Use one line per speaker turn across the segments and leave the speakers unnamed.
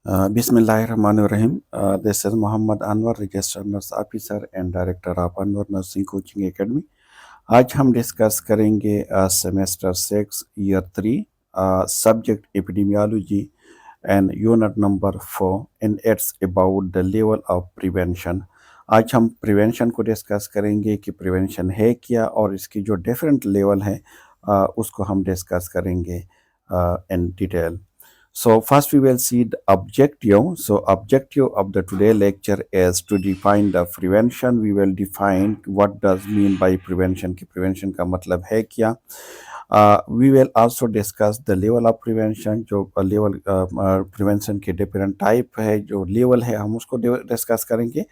Bismillahirrahmanirrahim. This is Muhammad Anwar, Registered Nurse Officer and Director of Anwar Nursing Coaching Academy. आज हम discuss करेंगे semester 6 year 3 subject epidemiology and unit number 4 and it's about the level of prevention. आज हम prevention को discuss करेंगे कि prevention है क्या और इसकी जो डिफरेंट लेवल है उसको हम डिस्कस करेंगे in detail. So first we will see the objective. So objective of the today lecture is to define the prevention. We will define what does mean by prevention कि prevention का मतलब है क्या. We will also discuss the level of prevention. जो level prevention के different type है, जो level है हम उसको discuss करेंगे.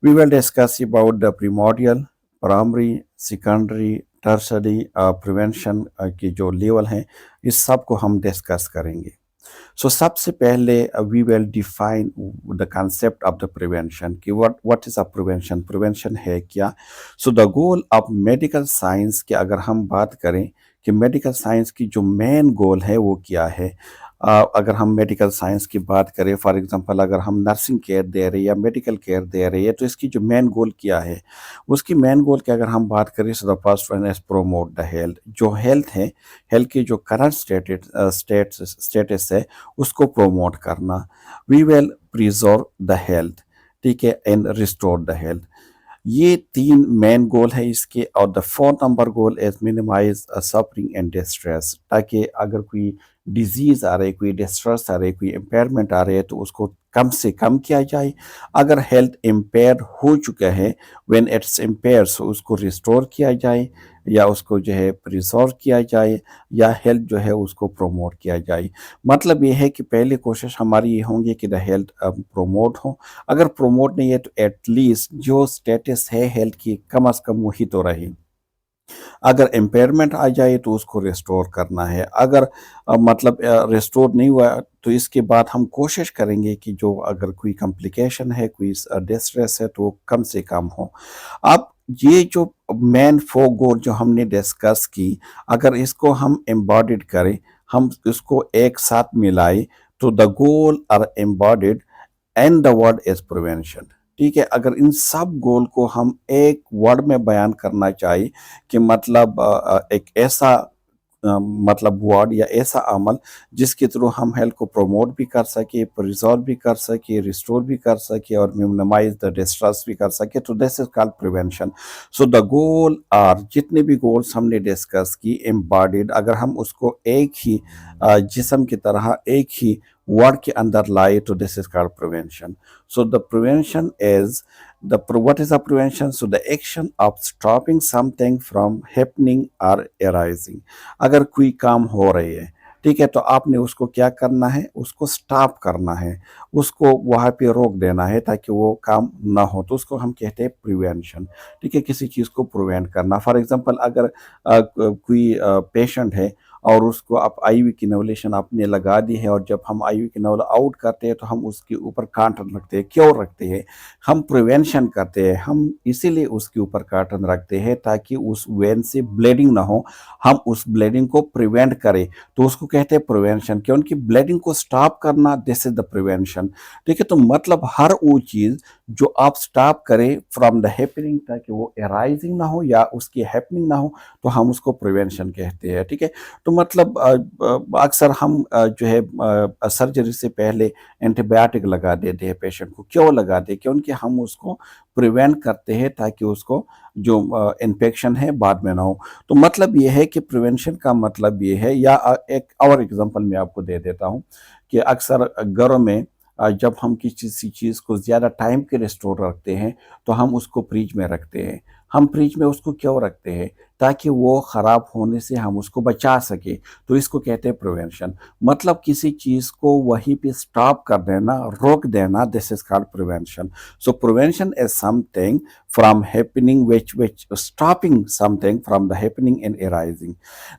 We will discuss about the primordial, primary, secondary, tertiary prevention की जो level है इस सब को हम discuss करेंगे. सो सबसे पहले we will define the concept of the prevention कि what is a prevention, prevention है क्या. So the goal of medical science की अगर हम बात करें कि मेडिकल साइंस की जो मेन गोल है वो क्या है. अगर हम मेडिकल साइंस की बात करें, फॉर एग्जांपल अगर हम नर्सिंग केयर दे रहे हैं या मेडिकल केयर दे रहे हैं तो इसकी जो मेन गोल क्या है. उसकी मेन गोल की अगर हम बात करें so the first one is promote the health. जो हेल्थ है, हेल्थ की जो करंट स्टेटस है उसको प्रोमोट करना. We will preserve the health, ठीक है, एंड रिस्टोर द हेल्थ. ये तीन मेन गोल है इसके. और the fourth number goal is minimise suffering and distress, ताकि अगर कोई डिजीज आ रही है, कोई डिस्ट्रेस आ रही है, कोई इम्पेयरमेंट आ रही है तो उसको कम से कम किया जाए. अगर हेल्थ इम्पेयर हो चुका है, व्हेन इट्स इम्पेयर, सो उसको रिस्टोर किया जाए या उसको जो है प्रिजर्व किया जाए या हेल्थ जो है उसको प्रोमोट किया जाए. मतलब ये है कि पहली कोशिश हमारी ये होंगी कि द हेल्थ प्रोमोट हो. अगर प्रोमोट नहीं है तो एटलीस्ट जो स्टेटस है हेल्थ की कम अज़ कम वही तो रहे. अगर इम्पेयरमेंट आ जाए तो उसको रिस्टोर करना है. अगर मतलब रिस्टोर नहीं हुआ तो इसके बाद हम कोशिश करेंगे कि जो अगर कोई कॉम्प्लिकेशन है, कोई डिस्ट्रेस है तो वो कम से कम हो. अब ये जो मेन फोर गोल जो हमने डिस्कस की, अगर इसको हम एम्बॉडिड करें, हम इसको एक साथ मिलाए तो the goal are embodied and the word is prevention. ठीक है, अगर इन सब गोल को हम एक वर्ड में बयान करना चाहिए कि मतलब एक ऐसा मतलब वर्ड या ऐसा अमल जिसके थ्रू हम हेल्थ को प्रमोट भी कर सके, प्रिजर्व भी कर सके, रिस्टोर भी कर सके और मिनिमाइज द डिस्ट्रेस भी कर सके, तो this is called prevention. So the goal are, जितने भी गोल्स हमने डिस्कस की एम्बॉडिड, अगर हम उसको एक ही जिस्म की तरह एक ही वर्ड के अंदर लाए तो this is called prevention. So the prevention is what is the prevention? So the action of stopping something from happening or arising. अगर कोई काम हो रही है, ठीक है, तो आपने उसको क्या करना है, उसको स्टॉप करना है, उसको वहाँ पे रोक देना है ताकि वो काम ना हो, तो उसको हम कहते हैं प्रिवेंशन. ठीक है, किसी चीज़ को प्रिवेंट करना. फॉर एग्जांपल अगर कोई पेशेंट है और उसको आप आईवी की नेबुलेशन आपने लगा दी है और जब हम आईवी की नेबुला आउट करते हैं तो हम उसके ऊपर कार्टन रखते हैं. क्यों रखते हैं? हम प्रिवेंशन करते हैं. हम इसीलिए उसके ऊपर कार्टन रखते हैं ताकि उस वेन से ब्लीडिंग ना हो, हम उस ब्लीडिंग को प्रिवेंट करें, तो उसको कहते हैं प्रिवेंशन. कि उनकी ब्लीडिंग को स्टॉप करना, दिस इज द प्रिवेंशन. ठीक है, तो मतलब हर वो चीज़ जो आप स्टॉप करें फ्रॉम द हैपनिंग, ताकि वो एराइजिंग ना हो या उसकी हैपनिंग ना हो, तो हम उसको प्रिवेंशन कहते हैं. ठीक है, तो मतलब अक्सर हम जो है सर्जरी से पहले एंटीबायोटिक लगा देते हैं पेशेंट को. क्यों लगाते? क्योंकि हम उसको प्रिवेंट करते हैं ताकि उसको जो इन्फेक्शन है बाद में ना हो. तो मतलब ये है कि प्रिवेंशन का मतलब ये है. या एक और एग्जांपल मैं आपको दे देता हूँ कि अक्सर घरों में जब हम किसी चीज़ को ज़्यादा टाइम के लिए स्टोर रखते हैं तो हम उसको फ्रिज में रखते हैं. हम फ्रिज में उसको क्यों रखते हैं? ताकि वो ख़राब होने से हम उसको बचा सके. तो इसको कहते हैं प्रिवेंशन. मतलब किसी चीज़ को वहीं पे स्टॉप कर देना, रोक देना, this is called prevention. So prevention is something from happening which stopping something from the happening and arising.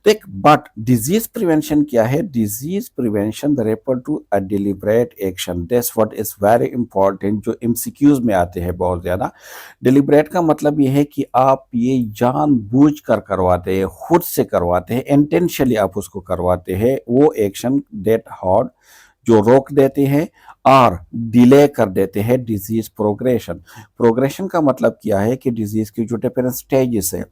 देख, बट डिजीज प्रिवेंशन क्या है? Disease prevention refer to a deliberate action. This what is very important, जो MCQs में आते हैं बहुत ज़्यादा. डिलिब्रेट का मतलब ये है कि आप ये जानबूझ कर करवाते हैं, खुद से करवाते हैं, इंटेंशनली आप उसको करवाते हैं वो एक्शन दैट हॉट जो रोक देते हैं और डिले कर देते हैं डिजीज प्रोग्रेशन। प्रोग्रेशन का मतलब क्या है कि डिजीज की जो डिफरेंट स्टेजेस है,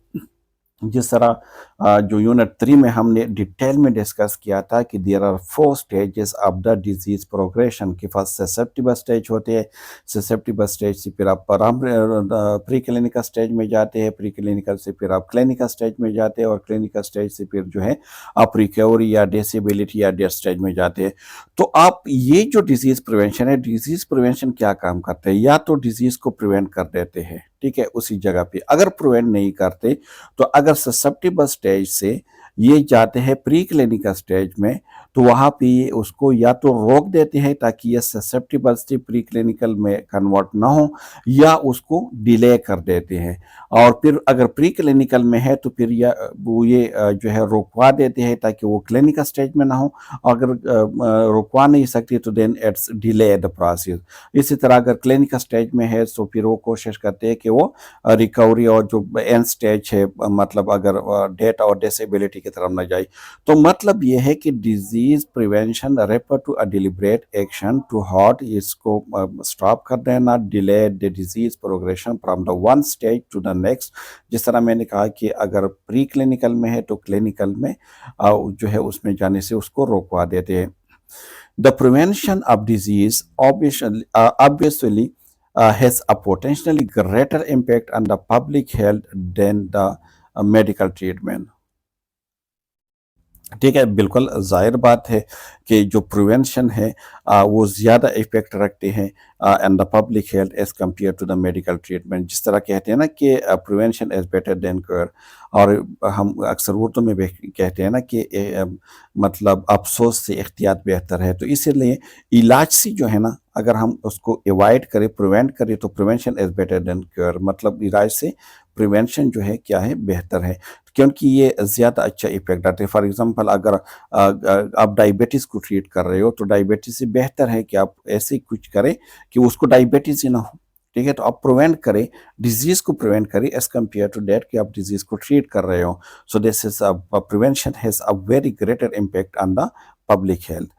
जिस तरह जो यूनिट 3 में हमने डिटेल में डिस्कस किया था कि there are 4 stages of the disease progression. कि फर्स्ट ससेप्टिबल स्टेज होते हैं, ससेप्टिबल स्टेज से फिर आप प्री क्लिनिकल स्टेज में जाते हैं, प्री क्लिनिकल से फिर आप क्लिनिकल स्टेज में जाते हैं और क्लिनिकल स्टेज से फिर जो है आप रिकवरी या डिसेबिलिटी या डेथ स्टेज में जाते हैं। तो आप ये जो डिजीज प्रिवेंशन है, डिजीज प्रिवेंशन क्या काम करते हैं, या तो डिजीज को प्रिवेंट कर देते हैं, ठीक है, उसी जगह पे। अगर प्रिवेंट नहीं करते तो अगर ससेप्टिबल स्टेज से ये जाते हैं प्री क्लिनिकल स्टेज में, तो वहां पे ये उसको या तो रोक देते हैं ताकि ये ससेप्टिबल से प्री क्लिनिकल में कन्वर्ट ना हो, या उसको डिले कर देते हैं। और फिर अगर प्री क्लिनिकल में है तो फिर वो ये जो है रोकवा देते हैं ताकि वो क्लिनिकल स्टेज में ना हो। अगर रोकवा नहीं सकती तो then it's delay the process. इसी तरह अगर क्लिनिकल स्टेज में है तो फिर वो कोशिश करते हैं कि वो रिकवरी और जो एंड स्टेज है, मतलब अगर डेथ और डिसेबिलिटी की तरफ न जाए। तो मतलब ये है कि disease prevention refer to a deliberate action to halt, इसको स्टॉप कर देना, delay the disease progression from the one stage to the next. जिस तरह मैंने कहा कि अगर प्री क्लिनिकल में है तो क्लिनिकल में जो है उसमें जाने से उसको रोकवा देते हैं। The prevention of disease obviously has a potentially greater impact on the public health than the medical treatment. ठीक है, बिल्कुल जाहिर बात है कि जो प्रिवेंशन है वो ज़्यादा इफेक्ट रखते हैं and the public health as compare to the medical treatment. जिस तरह कहते हैं ना कि prevention is better than cure, और हम अक्सर उर्दू में भी कहते हैं ना कि मतलब अफसोस से एहतियात बेहतर है। तो इसीलिए इलाज से जो है ना, अगर हम उसको अवॉइड करें, प्रिवेंट करें, तो prevention is better than cure. मतलब इलाज से प्रिवेंशन जो है क्या है, बेहतर है, क्योंकि ये ज़्यादा अच्छा इफेक्ट डालते हैं। फॉर एग्जांपल अगर आप डायबिटीज़ को ट्रीट कर रहे हो तो डायबिटीज़ से बेहतर है कि आप ऐसे कुछ करें कि उसको डायबिटीज़ ही ना हो, ठीक है। तो आप प्रिवेंट करें, डिजीज़ को प्रिवेंट करें एज़ कम्पेयर टू दैट कि आप डिजीज़ को ट्रीट कर रहे हो। So this is prevention has a very greater impact on the public health.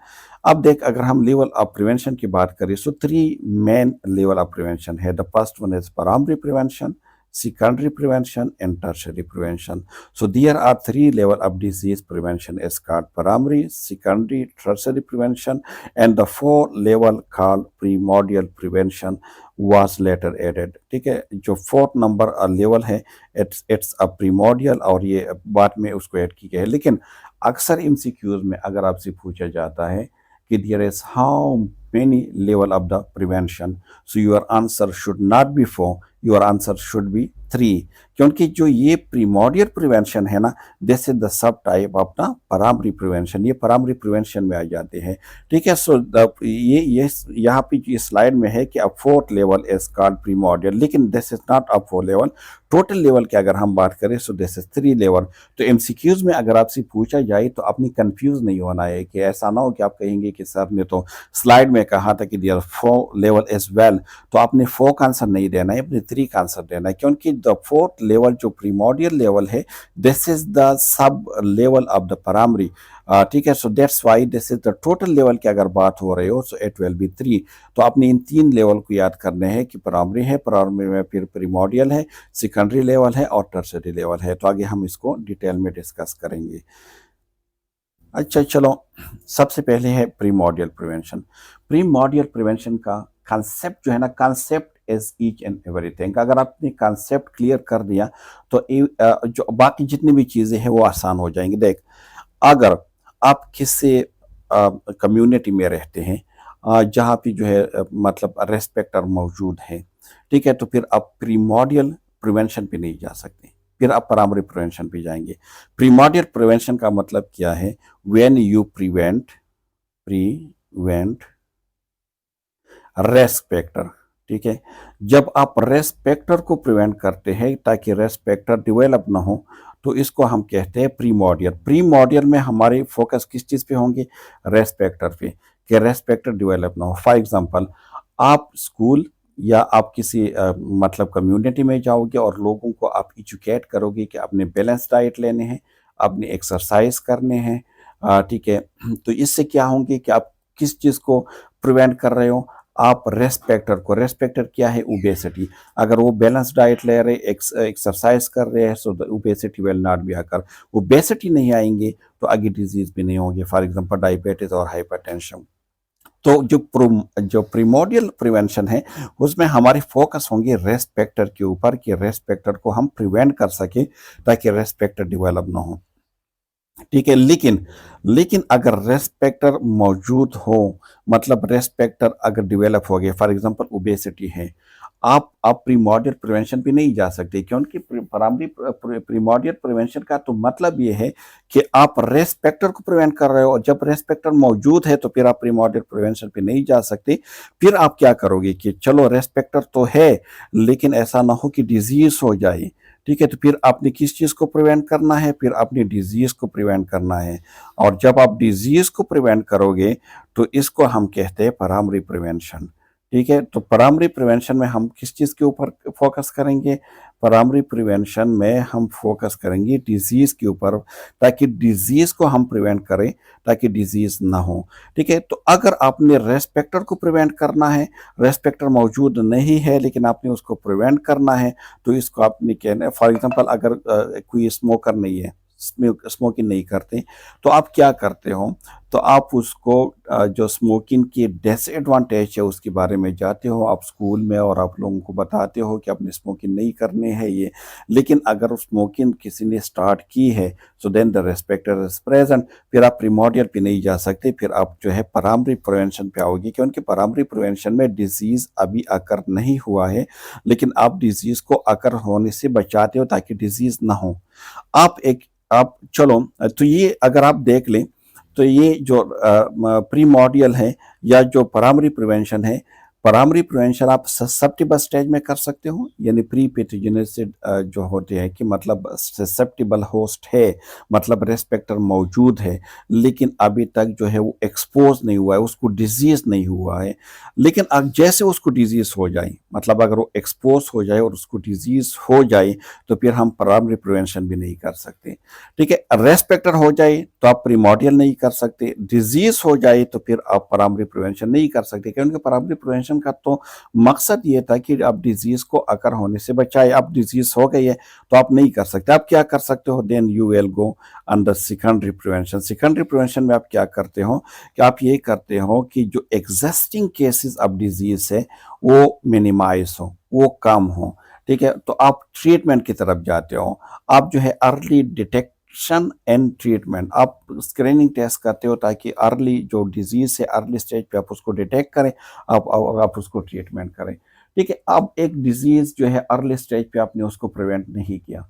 अब देख, अगर हम लेवल ऑफ प्रिवेंशन की बात करें तो 3 मेन लेवल ऑफ प्रिवेंशन है। The first one is primary prevention, secondary prevention and tertiary prevention. So there are 3 level of disease prevention is called primary, secondary, tertiary prevention, and the 4 level called primordial prevention was later added. ठीक है, जो 4th number level है it's a primordial, और ये बाद में उसको add की गई है। लेकिन अक्सर एमसीक्यूज में अगर आपसे पूछा जाता है कि there is how many level of the prevention, so your answer should not be 4, your answer should be 3, क्योंकि जो ये प्रीमोडियल प्रिवेंशन है ना, this is the sub type of the primary prevention, ये प्राइमरी प्रिवेंशन में आ जाते हैं। ठीक है, सो ये यहाँ पे ये स्लाइड में है कि अब 4th level is called primordial, लेकिन this is not a 4 level. Total level की अगर हम बात करें सो दिस इज 3 लेवल। तो एमसीक्यूज में अगर आपसे पूछा जाए तो आपने कंफ्यूज नहीं होना है, कि ऐसा ना हो कि आप कहेंगे कि सर ने तो स्लाइड में कहा था कि देयर 4 लेवल एज वेल, तो आपने 4 का आंसर नहीं देना है, अपने 3 का आंसर देना है, क्योंकि द 4th लेवल जो प्रीमोडियल लेवल है, this is the sub level of the primary. ठीक है, so that's why this is the total level की अगर बात हो रही हो सो इट विल बी 3। तो आपने इन 3 लेवल को याद करने हैं कि प्राइमरी है, प्राइमरी में फिर प्रीमोडियल है, सेकेंडरी लेवल है और टर्सरी लेवल है। तो आगे हम इसको डिटेल में डिस्कस करेंगे। अच्छा चलो, सबसे पहले है प्रीमोडियल प्रिवेंशन। प्रीमोडियल प्रिवेंशन का कॉन्सेप्ट जो है ना, concept is each and everything. अगर आपने कॉन्सेप्ट क्लियर कर दिया तो जो बाकी जितनी भी चीज़ें हैं वो आसान हो जाएंगी। देख, अगर आप किसी कम्युनिटी में रहते हैं जहाँ पे जो है मतलब रेस्पेक्टर मौजूद है, ठीक है, तो फिर आप प्रीमोडियल प्रिवेंशन पे नहीं जा सकते, फिर आप प्राइमरी प्रिवेंशन पे जाएंगे। प्रीमोडियल प्रिवेंशन का मतलब क्या है? व्हेन यू प्रिवेंट रेस्पेक्टर, ठीक है, जब आप रेस्पेक्टर को प्रिवेंट करते हैं ताकि रेस्पेक्टर डेवलप ना हो, तो इसको हम कहते हैं प्रीमोडियल। प्रीमोडियल में हमारे फोकस किस चीज़ पे होंगे? रेस्पेक्टर पे, कि रेस्पेक्टर डेवलप ना हो। फॉर एग्जांपल, आप स्कूल या आप किसी मतलब कम्युनिटी में जाओगे और लोगों को आप एजुकेट करोगे कि अपने बैलेंस डाइट लेने हैं, अपने एक्सरसाइज करने हैं, ठीक है, तो इससे क्या होंगे कि आप किस चीज़ को प्रिवेंट कर रहे हो? आप रेस्पेक्टर को, रेस्पेक्टर क्या है? ओबेसिटी। अगर वो बैलेंस डाइट ले रहे, एक्सरसाइज कर रहे हैं, so obesity will not be occur. Obesity नहीं आएंगे तो आगे डिजीज भी नहीं होंगे, फॉर एग्जांपल डायबिटीज और हाइपरटेंशन। तो जो प्रीमोडियल प्रिवेंशन है उसमें हमारी फोकस होंगे रेस्पेक्टर के ऊपर, कि रेस्पेक्टर को हम प्रिवेंट कर सके ताकि रेस्पेक्टर डेवलप ना हो। ठीक है, लेकिन लेकिन अगर रेस्पेक्टर मौजूद हो, मतलब रेस्पेक्टर अगर डेवलप हो गया, फॉर एग्जांपल ओबेसिटी है, आप प्रीमोडियल प्रिवेंशन पे नहीं जा सकते, क्योंकि प्राइमरी प्रीमोडियल प्रिवेंशन का तो मतलब ये है कि आप रेस्पेक्टर को प्रिवेंट कर रहे हो, और जब रेस्पेक्टर मौजूद है तो फिर आप प्रीमोडियल प्रिवेंशन पे नहीं जा सकते। फिर आप क्या करोगे कि चलो रेस्पेक्टर तो है, लेकिन ऐसा ना हो कि डिजीज हो जाए। ठीक है, तो फिर आपने किस चीज़ को प्रिवेंट करना है? फिर आपने डिजीज को प्रिवेंट करना है। और जब आप डिजीज को प्रिवेंट करोगे तो इसको हम कहते हैं प्राइमरी प्रिवेंशन। ठीक है, तो प्राइमरी प्रिवेंशन में हम किस चीज़ के ऊपर फोकस करेंगे? प्राइमरी प्रिवेंशन में हम फोकस करेंगे डिजीज के ऊपर, ताकि डिजीज को हम प्रिवेंट करें, ताकि डिजीज ना हो। ठीक है, तो अगर आपने रेस्पेक्टर को प्रिवेंट करना है, रेस्पेक्टर मौजूद नहीं है लेकिन आपने उसको प्रिवेंट करना है, तो इसको आपने कहना, फॉर एग्जांपल अगर कोई स्मोकर नहीं है, स्मोकिंग नहीं करते, तो आप क्या करते हो? तो आप उसको जो स्मोकिंग की डिसएडवांटेज है उसके बारे में जाते हो आप स्कूल में, और आप लोगों को बताते हो कि आपने स्मोकिंग नहीं करनी है ये। लेकिन अगर स्मोकिंग किसी ने स्टार्ट की है, so then the risk factor is present. फिर आप प्रीमोडियल पे नहीं जा सकते, फिर आप जो है प्राइमरी प्रिवेंशन पे आओगे, क्योंकि प्राइमरी प्रिवेंशन में डिजीज अभी अकर नहीं हुआ है, लेकिन आप डिजीज को अकर होने से बचाते हो ताकि डिजीज ना हो। आप चलो, तो ये अगर आप देख लें, तो ये जो प्रीमोडियल है या जो प्राइमरी प्रिवेंशन है, प्राइमरी प्रिवेंशन आप ससेप्टिबल स्टेज में कर सकते हो, यानी प्री पैथोजेनिस जो होते हैं, कि मतलब ससेप्टिबल होस्ट है, मतलब रेस्पेक्टर मौजूद है, लेकिन अभी तक जो है वो एक्सपोज नहीं हुआ है, उसको डिजीज नहीं हुआ है। लेकिन अब जैसे उसको डिजीज हो जाए, मतलब अगर वो एक्सपोज हो जाए और उसको डिजीज हो जाए, तो फिर हम प्राइमरी प्रिवेंशन भी नहीं कर सकते। ठीक है, रेस्पेक्टर हो जाए तो आप प्रीमोडियल नहीं कर सकते, डिजीज हो जाए तो फिर आप प्राइमरी प्रिवेंशन नहीं कर सकते, क्योंकि प्राइमरी प्रिवेंशन का तो मकसद ये था कि आप डिजीज को अकर होने से बचाए। अब डिजीज हो गई है तो आप नहीं कर सकते। आप क्या कर सकते हो? Then you will go under secondary prevention. Secondary prevention में आप क्या करते हो कि आप ये करते हो कि जो एग्जिस्टिंग केसेस ऑफ डिजीज है वो मिनिमाइज हो, वो कम हो। ठीक है, तो आप ट्रीटमेंट की तरफ जाते हो। आप जो है अर्ली डिटेक्शन एंड ट्रीटमेंट, आप स्क्रीनिंग टेस्ट करते हो ताकि अर्ली जो डिजीज है अर्ली स्टेज पे आप उसको डिटेक्ट करें, आप उसको ट्रीटमेंट करें। ठीक है, अब एक डिजीज जो है अर्ली स्टेज पे आपने उसको प्रिवेंट नहीं किया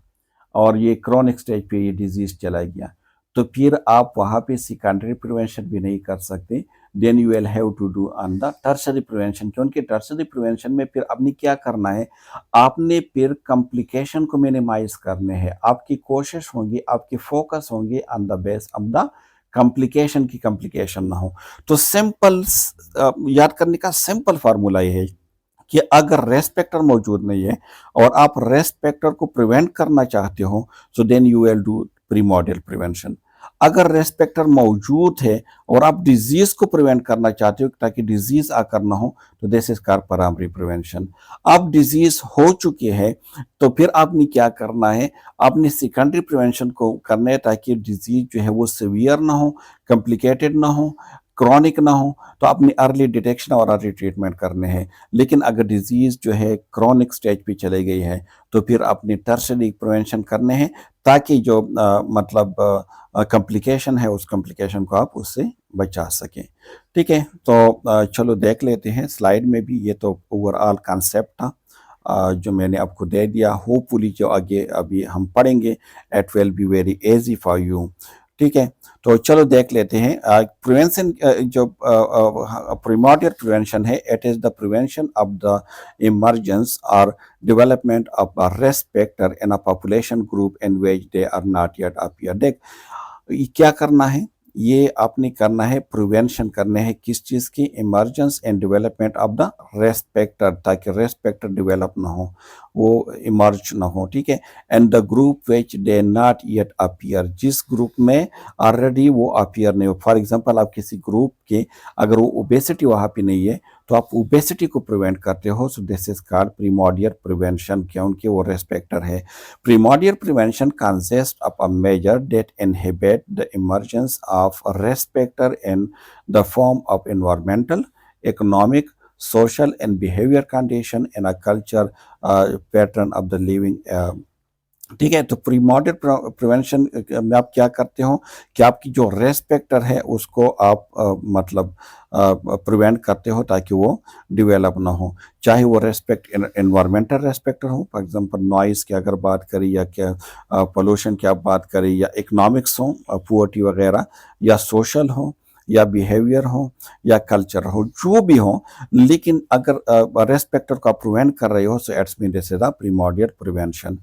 और ये क्रॉनिक स्टेज पे ये डिजीज चला गया, तो फिर आप वहाँ पे सेकेंडरी प्रिवेंशन भी नहीं कर सकते। Then you will have to do on the tertiary prevention, क्योंकि टर्शरी प्रिवेंशन में फिर आपने क्या करना है? आपने फिर कॉम्प्लिकेशन को मिनिमाइज करने हैं। आपकी कोशिश होगी, आपकी फोकस होंगे on the base of the complication, की कॉम्प्लिकेशन ना हो। तो सिंपल याद करने का सिंपल फार्मूला ये है कि अगर रेस्पेक्टर मौजूद नहीं है और आप रेस्पेक्टर को प्रिवेंट करना चाहते हो, so then you will do primordial prevention. अगर रेस्पेक्टर मौजूद है और आप डिजीज को प्रिवेंट करना चाहते हो ताकि डिजीज आकर ना हो, तो this is car primary prevention. अब डिजीज हो चुकी है तो फिर आपने क्या करना है? आपने सेकेंडरी प्रिवेंशन को करना है ताकि डिजीज जो है वो सीवियर ना हो, कॉम्प्लिकेटेड ना हो, क्रॉनिक ना हो। तो अपनी अर्ली डिटेक्शन और अर्ली ट्रीटमेंट करने हैं। लेकिन अगर डिजीज जो है क्रॉनिक स्टेज पे चली गई है तो फिर अपनी टर्शरी प्रिवेंशन करने हैं, ताकि जो मतलब कॉम्प्लिकेशन है उस कॉम्प्लिकेशन को आप उससे बचा सकें। ठीक है, तो चलो देख लेते हैं स्लाइड में भी। ये तो ओवरऑल कॉन्सेप्ट था जो मैंने आपको दे दिया। होपफुली जो आगे अभी हम पढ़ेंगे it will be very easy for you. ठीक है, तो चलो देख लेते हैं प्रिवेंशन। जो प्रीमोडियल प्रिवेंशन है, it is the prevention of the emergence और development of a risk factor in a population group in which they are not yet appear. देख, ये क्या करना है? ये आपने करना है, प्रिवेंशन करने हैं किस चीज़ की, emergence and development of the risk factor, ताकि रेस्पेक्टर डेवलप ना हो, वो इमर्ज ना हो, ठीक है। And the group which they not yet appear, जिस ग्रुप में ऑलरेडी वो अपीयर नहीं हो। फॉर एग्जांपल आप किसी ग्रुप के, अगर वो ओबेसिटी वहाँ पे नहीं है तो आप ओबेसिटी को प्रिवेंट करते हो, so this is called primordial prevention, क्योंकि वो रेस्पेक्टर है। Primordial prevention consist of a measure that inhibit the emergence of risk factor in the form of environmental, economic, social and behavior condition in a culture pattern of the living, ठीक है। तो प्रीमोडियर prevention में आप क्या करते हो कि आपकी जो रेस्पेक्टर है उसको आप मतलब प्रिवेंट करते हो ताकि वो डिवेलप ना हो, चाहे वो रेस्पेक्ट एनवायरमेंटल रेस्पेक्टर हो, फॉर एग्जांपल नॉइस की अगर बात करें, या क्या पोल्यूशन की आप बात करें, या इकोनॉमिक्स हो, पुअर्टी वगैरह, या सोशल हो, या बिहेवियर हो, या कल्चर हो, जो भी हो, लेकिन अगर रेस्पेक्टर को आप प्रिवेंट कर रहे हो, so it's mean this is the primordial prevention,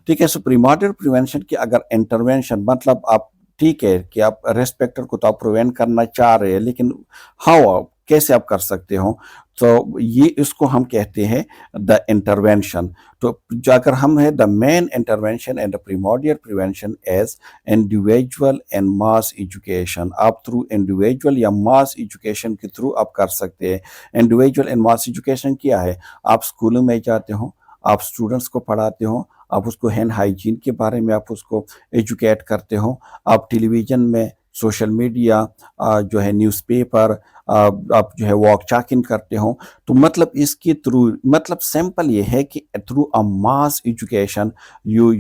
ठीक है। सो प्रीमोडियल प्रिवेंशन की अगर इंटरवेंशन, मतलब आप, ठीक है कि आप रेस्पेक्टर को तो आप प्रिवेंट करना चाह रहे हैं, लेकिन हाउ, कैसे आप कर सकते हो, तो ये इसको हम कहते हैं द इंटरवेंशन। तो जो अगर हम है, the main intervention and the primordial prevention as individual and mass education, आप थ्रू इंडिविजुअल या मास एजुकेशन के थ्रू आप कर सकते हैं। इंडिविजुअल एंड मास एजुकेशन क्या है, आप स्कूलों में जाते हो, आप स्टूडेंट्स को पढ़ाते हो, आप उसको हैंड हाइजीन के बारे में आप उसको एजुकेट करते हो, आप टेलीविज़न में, सोशल मीडिया, जो है न्यूज़पेपर, आप जो है वॉक चैक इन करते हो। तो मतलब इसके थ्रू, मतलब सिंपल ये है कि through a mass education you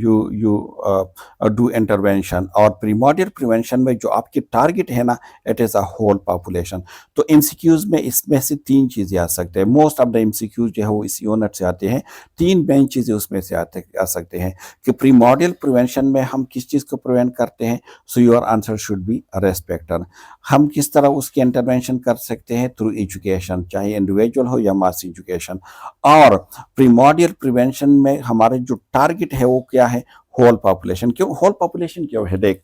do intervention. और प्रीमोडियल प्रिवेंशन में जो आपकी टारगेट है ना, it is a whole population. तो एमसीक्यूज में इसमें से तीन चीज़ें आ सकते हैं, मोस्ट ऑफ द एमसीक्यूज जो है वो इस यूनिट से आते हैं, तीन मेन चीज़ें उसमें से आ सकते हैं कि प्रीमोडियल प्रिवेंशन में हम किस चीज़ को प्रिवेंट करते हैं। So your answer should be risk factor. हम किस तरह उसकी इंटरवेंशन कर सकते हैं, थ्रू एजुकेशन, चाहे इंडिविजुअल हो या मास एजुकेशन। और प्रीमोडियल प्रिवेंशन में हमारे जो टारगेट है वो क्या है, होल पॉपुलेशन। क्यों होल पॉपुलेशन क्यों है, देख,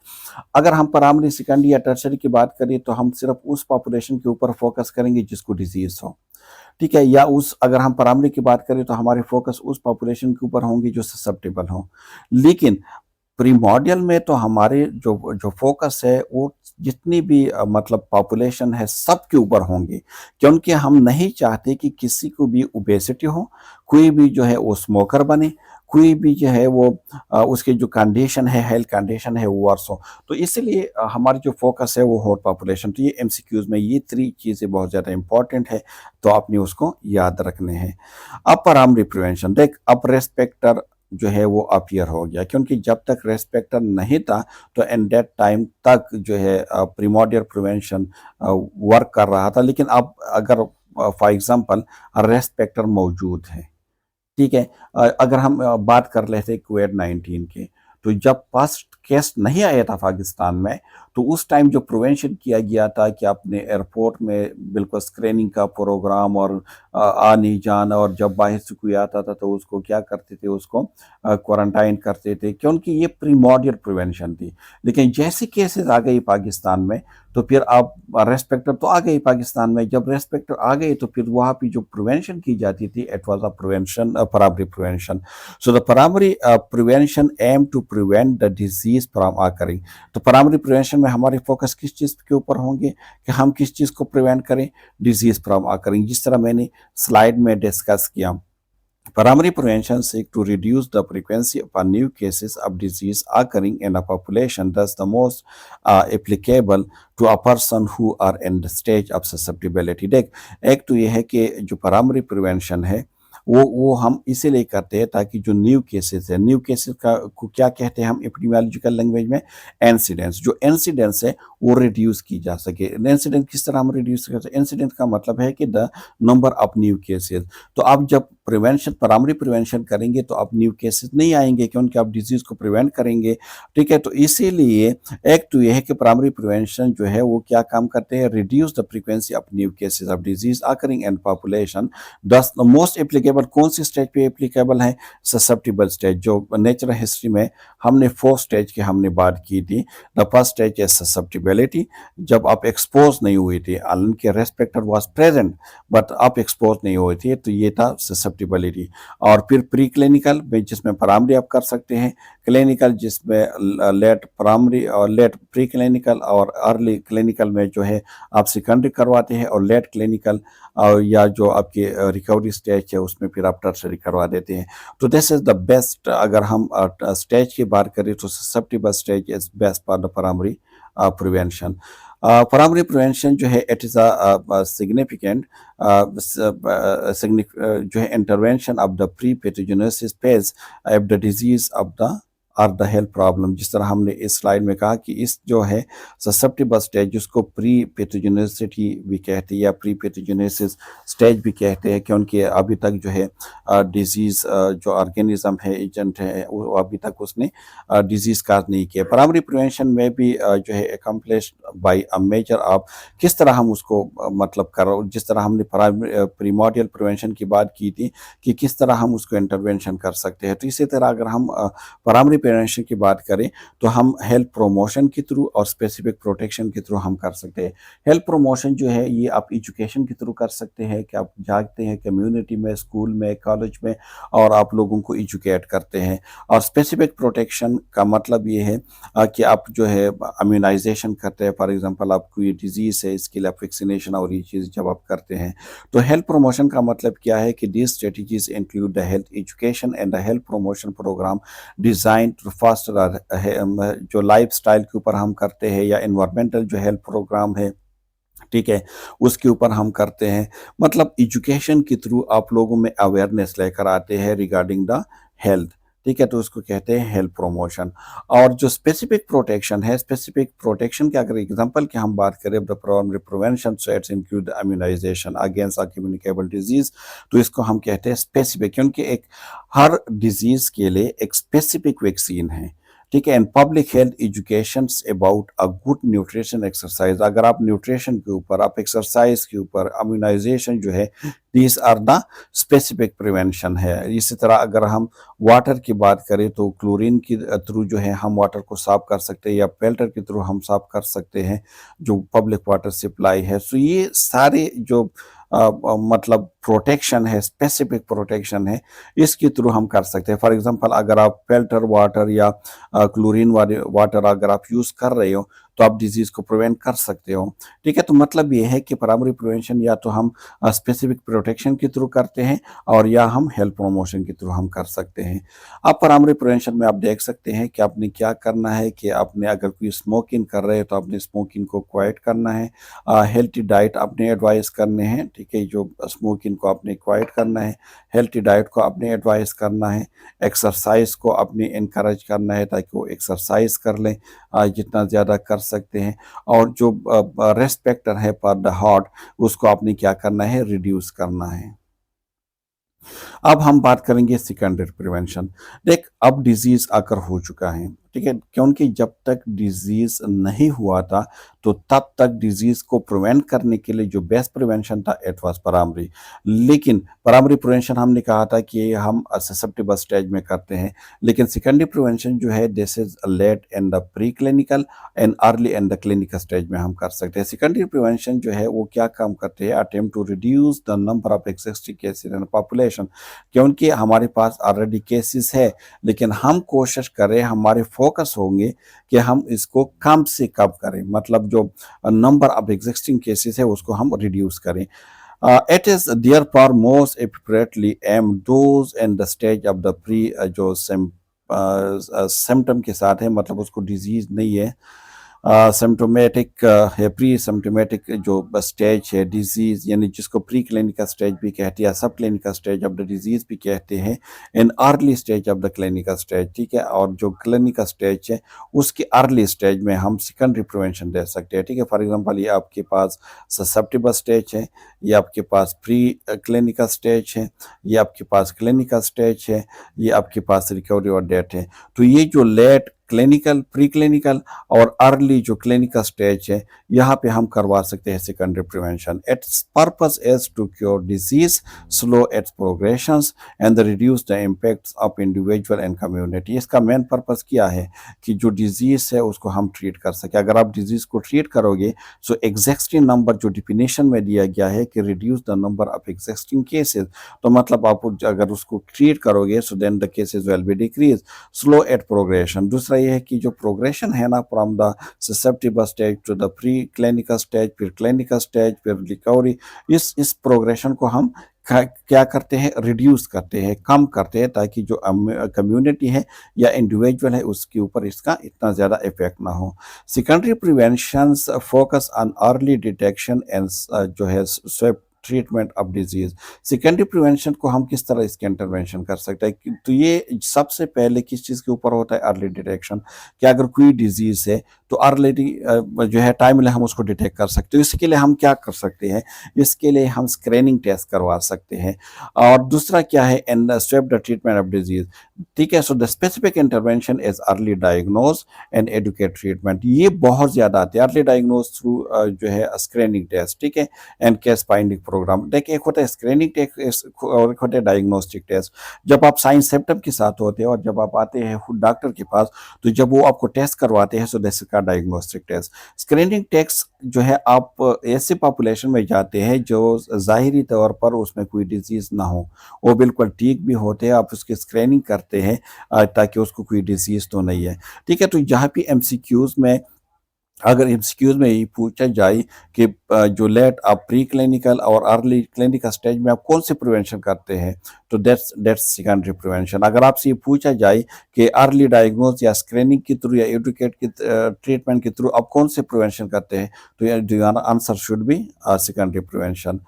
अगर हम प्राइमरी, सेकेंडरी या टर्सरी की बात करें तो हम सिर्फ उस पॉपुलेशन के ऊपर फोकस करेंगे जिसको डिजीज हो, ठीक है, या उस, अगर हम प्राइमरी की बात करें तो हमारे फोकस उस पॉपुलेशन के ऊपर होंगे जो ससेप्टेबल हो। लेकिन प्रीमोडियल में तो हमारे जो जो फोकस है वो जितनी भी मतलब पॉपुलेशन है सबके ऊपर होंगे, क्योंकि हम नहीं चाहते कि किसी को भी ओबेसिटी हो, कोई भी जो है वो स्मोकर बने, कोई भी जो है वो उसकी जो कंडीशन है, हेल्थ कंडीशन है वो वर्स हो। तो इसलिए हमारी जो फोकस है वो होल पॉपुलेशन। तो ये एमसीक्यूज में ये थ्री चीज़ें बहुत ज़्यादा इंपॉर्टेंट है, तो आपने उसको याद रखने हैं। अब प्राइमरी प्रिवेंशन, देख, अब रेस्पेक्टर जो है वो अपीयर हो गया, क्योंकि जब तक रेस्पेक्टर नहीं था तो इन दैट टाइम तक जो है प्रीमोडियल प्रिवेंशन वर्क कर रहा था। लेकिन अब अगर फॉर एग्जांपल रेस्पेक्टर मौजूद है, ठीक है, अगर हम बात कर लेते कोविड-19 की, तो जब फर्स्ट केस नहीं आया था पाकिस्तान में, तो उस टाइम जो प्रिवेंशन किया गया था कि अपने एयरपोर्ट में बिल्कुल स्क्रीनिंग का प्रोग्राम, और आने जाना, और जब बाहर से कोई आता था तो उसको क्या करते थे, उसको क्वारंटाइन करते थे, क्योंकि ये प्रीमोडियल प्रिवेंशन थी। लेकिन जैसे केसेस आ गई पाकिस्तान में, तो फिर अब रेस्पेक्टर तो आ गई पाकिस्तान में, जब रेस्पेक्टर आ गए तो फिर वहाँ पे जो प्रिवेंशन की जाती थी, it was a prevention, primary prevention. So the primary prevention aim to prevent the disease from occurring. तो प्राइमरी प्रिवेंशन में हमारे फोकस किस चीज़ के ऊपर होंगे कि हम किस चीज़ को प्रिवेंट करें, डिजीज फ्रॉम ऑकरिंग, जिस तरह मैंने स्लाइड में डिस्कस किया। Primary prevention seek to reduce the frequency of new cases of disease occurring in a population, thus the most applicable to a person who are in the stage of susceptibility। देख, एक तो ये है कि जो primary prevention है वो हम इसीलिए करते हैं ताकि जो न्यू केसेस है, न्यू केसेस का को क्या कहते हैं हम एपिडेमियोलॉजिकल लैंग्वेज में, इंसिडेंस, जो इंसिडेंस है वो रिड्यूस की जा सके। इंसिडेंट किस तरह हम रिड्यूस कर सकते हैं, इंसिडेंट का मतलब है कि the number of new cases. तो अब जब प्रिवेंशन, प्राइमरी प्रिवेंशन करेंगे तो अब न्यू केसेस नहीं आएंगे, क्योंकि आप डिजीज को प्रिवेंट करेंगे। ठीक है, तो इसीलिए एक तो यह है कि प्राइमरी प्रिवेंशन जो है वो क्या काम करते हैं, reduce the frequency of new cases of disease occurring in population. दस मोस्ट एप्लीकेबल कौन सी स्टेज पे एप्लीकेबल है, ससेप्टिबल स्टेज। जो नेचुरल हिस्ट्री में हमने 4 स्टेज की हमने बात की थी। द फर्स्ट स्टेज है ससेप्टिबिलिटी, जब आप एक्सपोज नहीं हुए थे, उनके रेस्पेक्टर वाज प्रेजेंट बट आप एक्सपोज नहीं हुए थे, तो ये था ससेप्टिबिलिटी। और फिर प्री क्लिनिकल में जिसमें प्राइमरी आप कर सकते हैं, क्लिनिकल जिसमें लेट प्राइमरी और लेट प्री क्लिनिकल और अर्ली क्लिनिकल में जो है आप सेकेंडरी करवाते हैं, और लेट क्लिनिकल और या जो आपकी रिकवरी स्टेज है उसमें फिर आप टर्शरी करवा देते हैं। तो दिस इज द बेस्ट। अगर हम स्टेज की बात करें तो susceptible stage is best for the primary prevention. Primary prevention जो है इट इज़ सिग्निफिकेंट जो है intervention of the pre pathogenesis phase of the disease of the और द हेल्थ प्रॉब्लम। जिस तरह हमने इस स्लाइड में कहा कि इस जो है ससेप्टिबल स्टेज जिसको प्री पैथोजेनेसिटी भी कहते हैं या प्री पैथोजेनेसिस स्टेज भी कहते हैं, क्योंकि अभी तक जो है डिजीज जो ऑर्गेनिज्म है, एजेंट है, वो अभी तक उसने डिजीज काज नहीं किया। प्राइमरी प्रिवेंशन में भी जो है accomplish by a measure of किस तरह हम उसको मतलब कर, जिस तरह हमने प्रीमोडियल प्रिवेंशन की बात की थी कि किस तरह हम उसको इंटरवेंशन कर सकते हैं, तो इसी तरह अगर हम प्राइमरी प्रिवेंशन की बात करें तो हम हेल्थ प्रमोशन के थ्रू और स्पेसिफिक प्रोटेक्शन के थ्रू हम कर सकते हैं। हेल्थ प्रमोशन जो है ये आप एजुकेशन के थ्रू कर सकते हैं कि आप जागते हैं कम्युनिटी में, स्कूल में, कॉलेज में, और आप लोगों को एजुकेट करते हैं। और स्पेसिफिक प्रोटेक्शन का मतलब ये है कि आप जो है इम्यूनाइजेशन करते हैं। फॉर एग्जांपल आपको ये डिजीज़ है, इसके लिए आप वैक्सीनेशन और ये चीज़ जब आप करते हैं, तो हेल्थ प्रमोशन का मतलब क्या है कि these strategies include the health education and the health promotion program design to foster जो लाइफ स्टाइल के ऊपर हम करते हैं, या इन्वायरमेंटल जो हेल्थ प्रोग्राम है, ठीक है, उसके ऊपर हम करते हैं। मतलब एजुकेशन के थ्रू आप लोगों में अवेयरनेस लेकर आते हैं रिगार्डिंग द हेल्थ। ठीक है, तो उसको कहते हैं हेल्थ प्रमोशन। और जो स्पेसिफिक प्रोटेक्शन है, स्पेसिफिक प्रोटेक्शन के अगर एग्जांपल की हम बात करें, the primary prevention so it's include immunization against a communicable disease, तो इसको हम कहते हैं स्पेसिफिक, क्योंकि एक हर डिजीज के लिए एक स्पेसिफिक वैक्सीन है। ठीक है, and public health education about a good nutrition exercise. अगर आप न्यूट्रिशन के ऊपर, आप एक्सरसाइज के ऊपर, इम्यूनाइजेशन जो है, these are the specific prevention है। इसी तरह अगर हम वाटर की बात करें तो क्लोरीन के थ्रू जो है हम वाटर को साफ कर सकते हैं, या फिल्टर के थ्रू हम साफ कर सकते हैं जो पब्लिक वाटर सप्लाई है। सो ये सारे जो मतलब प्रोटेक्शन है, स्पेसिफिक प्रोटेक्शन है, इसके थ्रू हम कर सकते हैं। फॉर एग्जांपल अगर आप फिल्टर वाटर या क्लोरीन वाटर अगर आप यूज़ कर रहे हो तो आप डिजीज़ को प्रिवेंट कर सकते हो। ठीक है, तो मतलब ये है कि प्राइमरी प्रिवेंशन या तो हम स्पेसिफिक प्रोटेक्शन के थ्रू करते हैं, और या हम हेल्थ प्रमोशन के थ्रू हम कर सकते हैं। अब प्राइमरी प्रिवेंशन में आप देख सकते हैं कि आपने क्या करना है कि आपने अगर कोई स्मोकिंग कर रहे हैं तो आपने स्मोकिंग को क्वाइट करना है। हेल्थी डाइट आपने एडवाइस करने हैं। ठीक है, जो स्मोकिंग को आपने क्वाइट करना है, हेल्थी डाइट को आपने एडवाइस करना है, एक्सरसाइज को आपने इनकरेज करना है ताकि वो एक्सरसाइज कर लें जितना ज़्यादा कर सकते हैं। और जो रेस्पेक्टर है पर द हार्ट, उसको आपने क्या करना है, रिड्यूस करना है। अब हम बात करेंगे सेकेंडरी प्रिवेंशन। देख, अब डिजीज आकर हो चुका है, ठीक है, क्योंकि जब तक डिजीज नहीं हुआ था तो तब तक डिजीज को प्रिवेंट करने के लिए जो बेस्ट प्रिवेंशन था इट वाज प्राइमरी। लेकिन प्राइमरी प्रिवेंशन हमने कहा था कि हम ससेप्टिबल स्टेज में करते हैं, लेकिन सेकेंडरी प्रिवेंशन जो है this is late in the pre clinical and early in the clinical stage में हम कर सकते हैं। सेकेंडरी प्रिवेंशन जो है वो क्या काम करते हैं, attempt to reduce the number of existing cases in population. क्योंकि हमारे पास ऑलरेडी केसेस है, लेकिन हम कोशिश करें, हमारे फोकस होंगे कि हम इसको कम से कम करें, मतलब जो नंबर ऑफ एग्जिस्टिंग केसेस है उसको हम रिड्यूस करें। It is therefore most appropriately aimed those in the stage of the जो सिम्टम के साथ है, मतलब उसको डिजीज नहीं है, सिम्टोमेटिक है, प्री सिम्टोमेटिक जो स्टेज है डिजीज, यानी जिसको प्री क्लिनिकल स्टेज भी कहते हैं, सब clinical stage of the disease भी कहते हैं, in early stage of the clinical stage, ठीक है। और जो क्लिनिकल स्टेज है उसके अर्ली स्टेज में हम सेकेंडरी प्रिवेंशन दे सकते हैं, ठीक है। फॉर एग्जांपल ये आपके पास ससेप्टिबल स्टेज है, ये आपके पास प्री क्लिनिकल स्टेज है, ये आपके पास क्लिनिकल स्टेज है, ये आपके पास रिकवरी और डेथ है। तो ये जो लेट क्लिनिकल, प्री क्लिनिकल और अर्ली जो क्लिनिकल स्टेज है, यहाँ पे हम करवा सकते हैं secondary prevention. Its purpose is to cure disease, slow its progressions and reduce the impacts of individual and community. इसका मेन पर्पस क्या है कि जो डिजीज है उसको हम ट्रीट कर सके। अगर आप डिजीज को ट्रीट करोगे सो एग्जिस्टिंग नंबर जो डिफिनेशन में दिया गया है कि reduce the number of existing cases, तो मतलब आप अगर उसको ट्रीट करोगे so then the cases will be decrease, slow at progression. दूसरा ये है कि जो प्रोग्रेशन है ना from the susceptible stage to the pre clinical stage, फिर क्लिनिकल स्टेज, फिर रिकवरी, इस प्रोग्रेशन को हम क्या करते हैं, रिड्यूस करते हैं, कम करते हैं, ताकि जो कम्युनिटी है या इंडिविजुअल है उसके ऊपर इसका इतना ज़्यादा इफेक्ट ना हो। Secondary prevention focus on early detection and जो है Swift treatment of disease. Secondary prevention को हम किस तरह इसके इंटरवेंशन कर सकते हैं, तो ये सबसे पहले किस चीज़ के ऊपर होता है, अर्ली डिटेक्शन। कि अगर कोई डिजीज है तो अर्ली जो है टाइमली हम उसको डिटेक्ट कर सकते हैं। इसके लिए हम क्या कर सकते हैं, इसके लिए हम स्क्रीनिंग टेस्ट करवा सकते हैं। और दूसरा क्या है, and step the treatment of disease, ठीक है। So the specific intervention is early diagnose and adequate treatment. ये बहुत ज़्यादा आते हैं, अर्ली डायग्नोज थ्रू जो है स्क्रीनिंग टेस्ट, ठीक है, एंड केस फाइंडिंग प्रोग्राम। देखिए एक होता है स्क्रीनिंग टेस्ट और एक होता है डायग्नोस्टिक टेस्ट। जब आप साइन सिम्टम के साथ होते हैं और जब आप आते हैं डॉक्टर के पास, तो जब वो आपको टेस्ट करवाते हैं सो दिस का डायग्नोस्टिक टेस्ट। स्क्रीनिंग टेस्ट जो है आप ऐसे पॉपुलेशन में जाते हैं जो ज़ाहिरी तौर पर उसमें कोई डिजीज़ ना हो, वो बिल्कुल ठीक भी होते हैं, आप उसकी स्क्रीनिंग करते हैं ताकि उसको कोई डिजीज़ तो नहीं है, ठीक है। तो यहाँ पे एमसीक्यूज़ में, अगर एमसीक्यूज में ये पूछा जाए कि जो लेट आप प्री क्लिनिकल और अर्ली क्लिनिकल स्टेज में आप कौन से प्रिवेंशन करते हैं, तो दैट्स सेकेंडरी प्रिवेंशन। अगर आपसे ये पूछा जाए कि अर्ली डायग्नोज या स्क्रीनिंग के थ्रू या एडुकेट के ट्रीटमेंट के थ्रू आप कौन से प्रिवेंशन करते हैं, तो answer should be secondary prevention.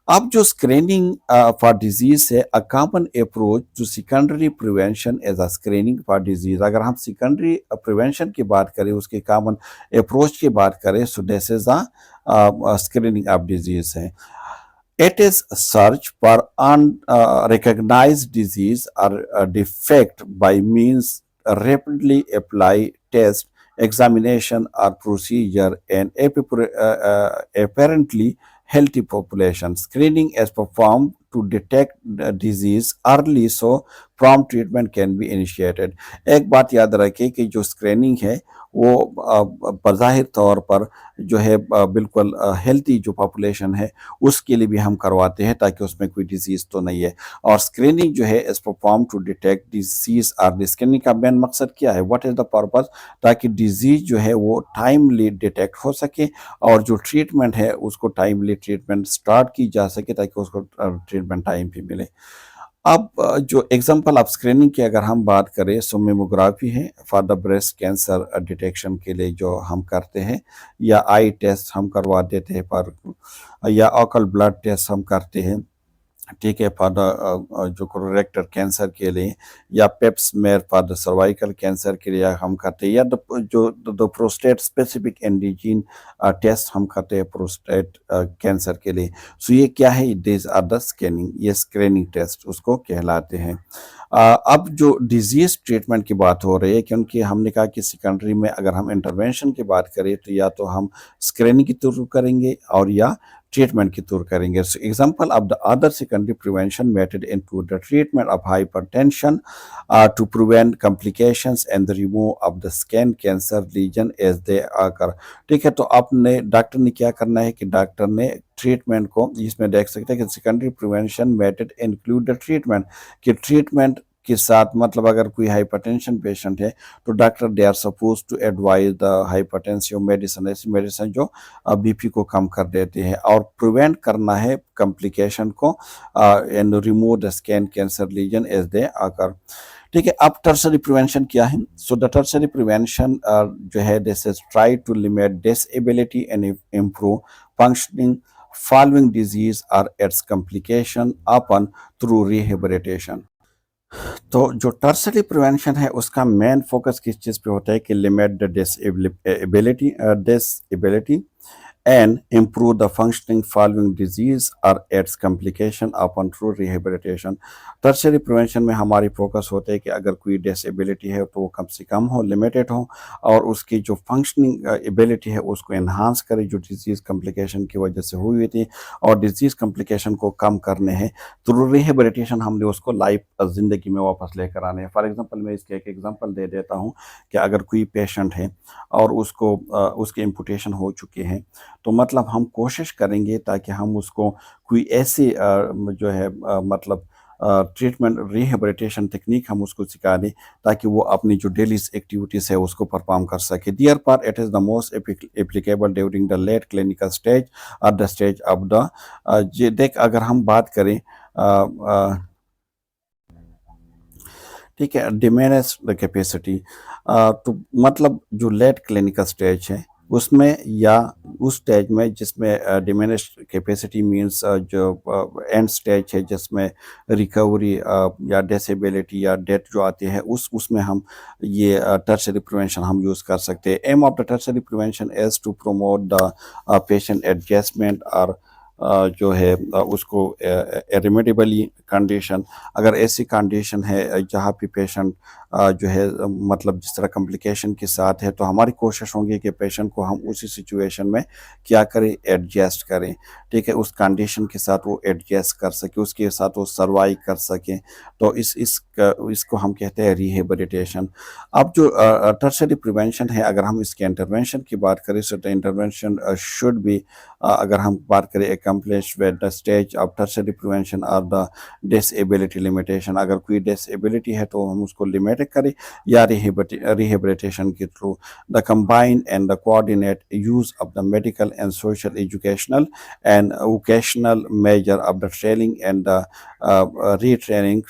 अब जो स्क्रीनिंग फॉर डिजीज है, a common approach to secondary prevention as a screening for disease. अगर हम सेकेंडरी प्रिवेंशन की बात करें, उसके कॉमन अप्रोच की बात करें, so this is a screening of disease है। It is search for unrecognized disease or defect by means rapidly apply test, examination or procedure in apparently healthy population. Screening is performed to detect the disease early so prompt treatment can be initiated. एक बात याद रखें कि जो screening है वो बज़ाहिर तौर पर जो है बिल्कुल हेल्थी जो पॉपुलेशन है उसके लिए भी हम करवाते हैं ताकि उसमें कोई डिजीज़ तो नहीं है। और स्क्रीनिंग जो है इस परफॉर्म टू डिटेक्ट डिजीज़। और स्क्रीनिंग का मेन मकसद क्या है, व्हाट इज़ द पर्पस, ताकि डिजीज़ जो है वो टाइमली डिटेक्ट हो सके और जो ट्रीटमेंट है उसको टाइमली ट्रीटमेंट स्टार्ट की जा सके ताकि उसको ट्रीटमेंट टाइम पे मिले। अब जो एग्जांपल ऑफ स्क्रीनिंग की अगर हम बात करें, सो मेमोग्राफी है for the breast cancer detection के लिए जो हम करते हैं, या आई टेस्ट हम करवा देते हैं पर, या ऑकल ब्लड टेस्ट हम करते हैं, ठीक है, फॉर द जो कोलोरेक्टल कैंसर के लिए, या Pap smear for the cervical cancer के लिए हम करते हैं, या जो प्रोस्टेट स्पेसिफिक एंटीजन टेस्ट हम करते हैं प्रोस्टेट कैंसर के लिए। सो ये क्या है, दिस आर द स्कैनिंग, ये स्क्रीनिंग टेस्ट उसको कहलाते हैं। अब जो डिजीज़ ट्रीटमेंट की बात हो रही है, क्योंकि हमने कहा कि सेकेंडरी में अगर हम इंटरवेंशन की बात करें तो या तो हम स्क्रीनिंग के थ्रू करेंगे और या ट्रीटमेंट के थ्रू करेंगे। So example of the other secondary prevention method include the treatment of hypertension to prevent complications and the remove of the skin cancer lesion as they occur. ठीक है, तो आपने डॉक्टर ने क्या करना है कि डॉक्टर ने ट्रीटमेंट को, इसमें देख सकते हैं कि secondary prevention method include the treatment, कि ट्रीटमेंट के साथ मतलब अगर कोई हाइपरटेंशन पेशेंट है तो doctor they are suppose to advise the hypertensive medicine, ऐसी मेडिसिन जो बीपी को कम कर देते हैं, और प्रिवेंट करना है कॉम्प्लिकेशन को and remove the skin cancer lesion as they occur. ठीक है। अब टर्शरी प्रिवेंशन क्या है? सो द टर्शरी प्रिवेंशन जो है this is try to limit disability and improve functioning following disease और its complication upon through rehabilitation. तो जो टर्शरी प्रिवेंशन है उसका मेन फोकस किस चीज़ पे होता है कि limit the disability and improve the functioning following disease or its complication upon true rehabilitation। Tertiary prevention में हमारी फोकस होता है कि अगर कोई डिसेबिलिटी है तो वो कम से कम हो, लिमिटेड हो, और उसकी जो फंक्शनिंग एबिलिटी है उसको इन्हांस करे जो डिजीज़ कम्प्लिकेशन की वजह से हुई थी, और डिजीज़ कम्प्लिकेशन को कम करने हैं थ्रू रिहेबिलिटेशन हमने उसको लाइफ ज़िंदगी में वापस लेकर आने हैं। फॉर एग्जांपल मैं इसके एक एग्जांपल दे देता हूँ कि अगर कोई पेशेंट है और उसको उसकी इम्पुटेशन हो चुकी है, तो मतलब हम कोशिश करेंगे ताकि हम उसको कोई ऐसी जो है मतलब ट्रीटमेंट रिहेबिलिटेशन टेक्निक हम उसको सिखा दें ताकि वो अपनी जो डेली एक्टिविटीज़ है उसको परफॉर्म कर सके। Therefore it is the most applicable during the late clinical stage और द स्टेज ऑफ द देख अगर हम बात करें ठीक है, डिमेनिश द कैपेसिटी, तो मतलब जो लेट क्लिनिकल स्टेज है उसमें या उस स्टेज में जिसमें डिमिनिश कैपेसिटी मींस जो एंड स्टेज है जिसमें रिकवरी या डिसेबिलिटी या डेथ जो आती है उसमें हम ये टर्शरी प्रिवेंशन हम यूज़ कर सकते हैं। Aim of the tertiary prevention is to promote the patient adjustment और जो है उसको रेमेडिबली कंडीशन, अगर ऐसी कंडीशन है जहाँ पे पेशेंट जो है मतलब जिस तरह कॉम्प्लिकेशन के साथ है, तो हमारी कोशिश होगी कि पेशेंट को हम उसी सिचुएशन में क्या करें, एडजस्ट करें। ठीक है, उस कंडीशन के साथ वो एडजस्ट कर सके, उसके साथ वो सर्वाइव कर सके। तो इसको हम कहते हैं रिहेबिलिटेशन। अब जो टर्शरी प्रिवेंशन है, अगर हम इसके इंटरवेंशन की बात करें तो द इंटरवेंशन शुड बी, अगर हम बात करें accomplish with the stage of tertiary prevention और द डिसेबिलिटी लिमिटेशन। अगर कोई डिसेबिलिटी है तो हम उसको लिमिट करें या रिहेबिलिटेशन के through the combine and the coordinate use of the medical and social educational and vocational measure of the training and the retraining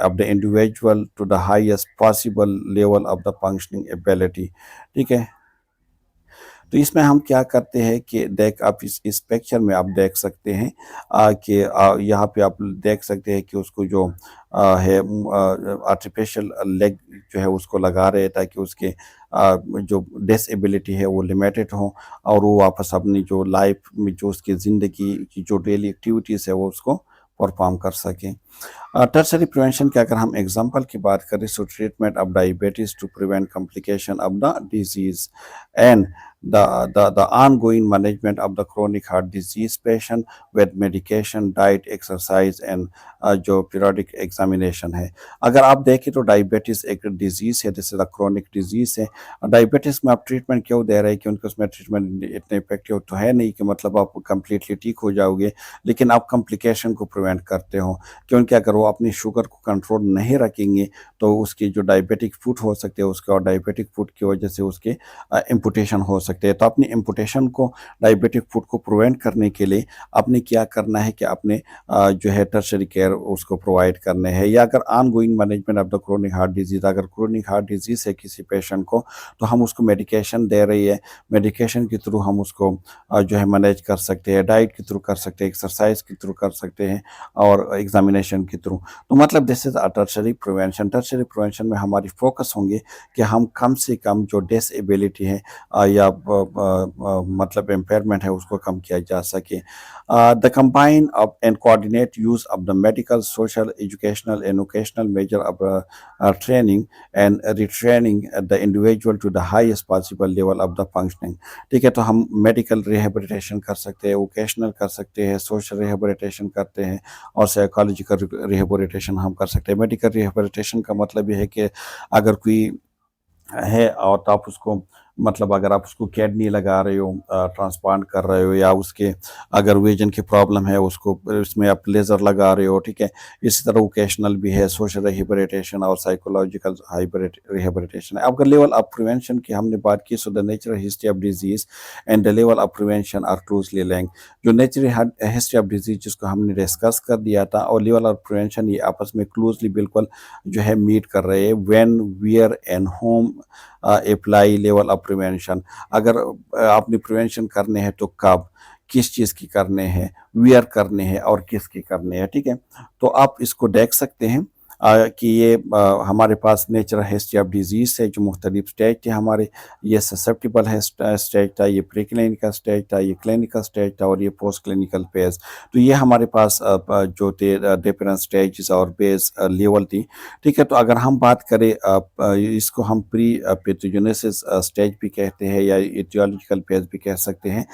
of the individual to the highest possible level of the functioning ability। ठीक है, तो इसमें हम क्या करते हैं कि देख आप इस पिक्चर में आप देख सकते हैं कि यहाँ पे आप देख सकते हैं कि उसको जो है आर्टिफिशियल लेग जो है उसको लगा रहे हैं ताकि उसके जो डिसेबिलिटी है वो लिमिटेड हो और वो वापस अपनी जो लाइफ में जो उसकी ज़िंदगी की जो डेली एक्टिविटीज़ है वो उसको परफॉर्म कर सकें। टर्शरी प्रिवेंशन के अगर हम एग्जांपल की बात करें तो treatment of diabetes to prevent complication of the disease and the ongoing management of the chronic heart disease patient with medication, diet, exercise and जो periodic examination है। अगर आप देखें तो डायबिटीज़ एक डिजीज़ है, जैसे क्रोनिक डिजीज़ है। डायबिटीज़ में आप ट्रीटमेंट क्यों दे रहे हैं, क्योंकि उसमें ट्रीटमेंट इतने इफेक्टिव तो है नहीं कि मतलब आप कम्प्लीटली ठीक हो जाओगे, लेकिन आप कॉम्प्लिकेशन को प्रिवेंट करते हो। क्योंकि अगर वो अपनी शुगर को कंट्रोल नहीं रखेंगे तो उसकी जो डायबिटिक फूड हो सकते हैं उसके, और डायबिटिक फूड की वजह से उसके इम्पुटेशन हो सकते हैं। तो अपनी इम्पुटेशन को, डायबिटिक फूड को प्रिवेंट करने के लिए आपने क्या करना है कि आपने जो है टर्शरी केयर उसको प्रोवाइड करने हैं। या अगर on going management of the chronic heart disease, अगर क्रोनिक हार्ट डिजीज़ है किसी पेशेंट को तो हम उसको मेडिकेशन दे रही है, मेडिकेशन के थ्रू हम उसको जो है मैनेज कर सकते हैं, डाइट के थ्रू कर सकते हैं, एक्सरसाइज के थ्रू कर सकते हैं और एग्जामिनेशन के थ्रू। तो मतलब this is tertiary prevention. Tertiary prevention में हमारी फोकस होंगे कि हम कम से कम जो डिसेबिलिटी है या मतलब इम्पेयरमेंट है उसको कम किया जा सके। The combine of and coordinate use of the medical, social, educational and vocational measure of training and retraining the individual to the highest possible level of the functioning. ठीक है, तो हम मेडिकल रिहेबिलिटेशन कर सकते हैं, वोकेशनल कर सकते हैं, सोशल रिहेबिलिटेशन करते हैं और साइकोलॉजिकल रिहेबिलिटेशन हम कर सकते हैं। मेडिकल रिहेबिलिटेशन का मतलब ये है कि अगर कोई है और तो आप उसको मतलब अगर आप उसको किडनी लगा रहे हो, ट्रांसप्लांट कर रहे हो, या उसके अगर विजन की प्रॉब्लम है उसको उसमें आप लेज़र लगा रहे हो, ठीक है। इसी तरह वोकेशनल भी है, सोशल रिहेबिलिटेशन और साइकोलॉजिकल रिहेबिलिटेशन है। अगर लेवल ऑफ प्रिवेंशन की हमने बात की, so the natural history of disease and the level of prevention are closely linked. जो नेचुरल हिस्ट्री ऑफ डिजीज जिसको हमने डिस्कस कर दिया था, और लेवल ऑफ प्रिवेंशन, ये आपस में क्लोजली बिल्कुल जो है मीट कर रहे हैं। When, where and how apply level of prevention. अगर आपने प्रिवेंशन करने हैं तो कब, किस चीज़ की करने हैं, वेयर करने हैं और किसकी करने हैं, ठीक है। तो आप इसको देख सकते हैं कि ये हमारे पास नेचुरल हिस्ट्री ऑफ डिजीज है, जो मुख्तलिफ स्टेज थे हमारे। ये ससेप्टिबल है स्टेज था, ये प्री क्लिनिकल स्टेज था, ये क्लिनिकल स्टेज था, और ये पोस्ट क्लिनिकल फेज। तो ये हमारे पास जो थे डिफरेंट स्टेज और बेस लेवल थी, ठीक है। तो अगर हम बात करें इसको हम प्री पैथोजेनेसिस स्टेज भी कहते हैं, या इटियोलॉजिकल फेज भी कह सकते हैं।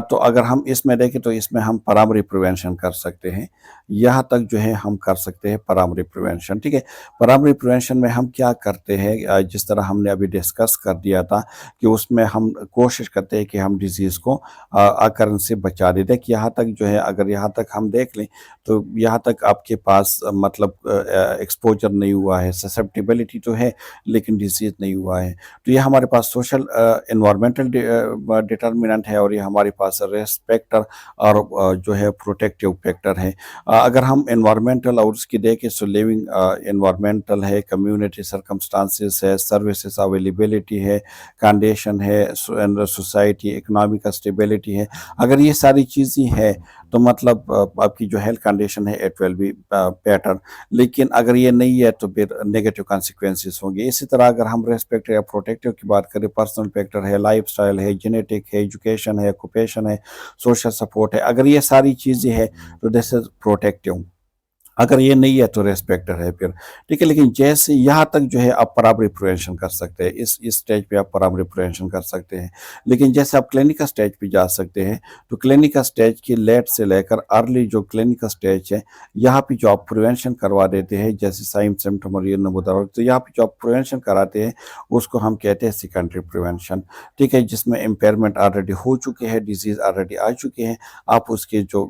तो अगर हम इसमें देखें तो इसमें हम प्राइमरी प्रिवेंशन कर सकते हैं। यहाँ तक जो है हम कर सकते हैं प्राइमरी प्रिवेंशन, ठीक है। प्राइमरी प्रिवेंशन में हम क्या करते हैं, जिस तरह हमने अभी डिस्कस कर दिया था, कि उसमें हम कोशिश करते हैं कि हम डिजीज़ को आकरण से बचा दें। देखिए यहाँ तक जो है, अगर यहाँ तक हम देख लें तो यहाँ तक आपके पास मतलब एक्सपोजर नहीं हुआ है, ससेप्टिबिलिटी तो है लेकिन डिजीज़ नहीं हुआ है। तो ये हमारे पास सोशल एनवायरमेंटल डिटर्मिनेंट है, और ये हमारे पास रेस्पेक्टर और जो है प्रोटेक्टिव फैक्टर है। अगर हम एनवायरमेंटल और उसकी देखें, सो लिविंग एनवायरमेंटल है, कम्युनिटी सर्कमस्टांसिस है, सर्विसेज अवेलेबिलिटी है, कंडीशन है, सोसाइटी इकोनॉमिक स्टेबिलिटी है। अगर ये सारी चीज़ें हैं तो मतलब आपकी जो हेल्थ कंडीशन है इट विल बी बेटर। लेकिन अगर ये नहीं है तो फिर नेगेटिव कॉन्सिक्वेंसेस होंगे। इसी तरह अगर हम रेस्पेक्ट या प्रोटेक्टिव की बात करें, पर्सनल फैक्टर है, लाइफस्टाइल है, जेनेटिक है, एजुकेशन है, ऑक्यूपेशन है, सोशल सपोर्ट है। अगर ये सारी चीज़ें हैं तो दिस इज प्रोटेक्टिव। अगर ये नहीं है तो रेस्पेक्टर है फिर, ठीक है। लेकिन जैसे यहाँ तक जो है आप प्राइमरी प्रिवेंशन कर सकते हैं, इस स्टेज पे आप प्राइमरी प्रिवेंशन कर सकते हैं। लेकिन जैसे आप क्लिनिकल स्टेज पे जा सकते हैं, तो क्लिनिकल स्टेज की लेट से लेकर अर्ली जो क्लिनिकल स्टेज है, यहाँ पे जो आप प्रिवेंशन करवा देते हैं, जैसे साइन सिम्टम और ये नमूदार, तो यहाँ पे जो आप प्रिवेंशन कराते हैं उसको हम कहते हैं सेकेंडरी प्रिवेंशन, ठीक है। जिसमें इम्पेयरमेंट ऑलरेडी हो चुके हैं, डिजीज़ ऑलरेडी आ चुके हैं, आप उसके जो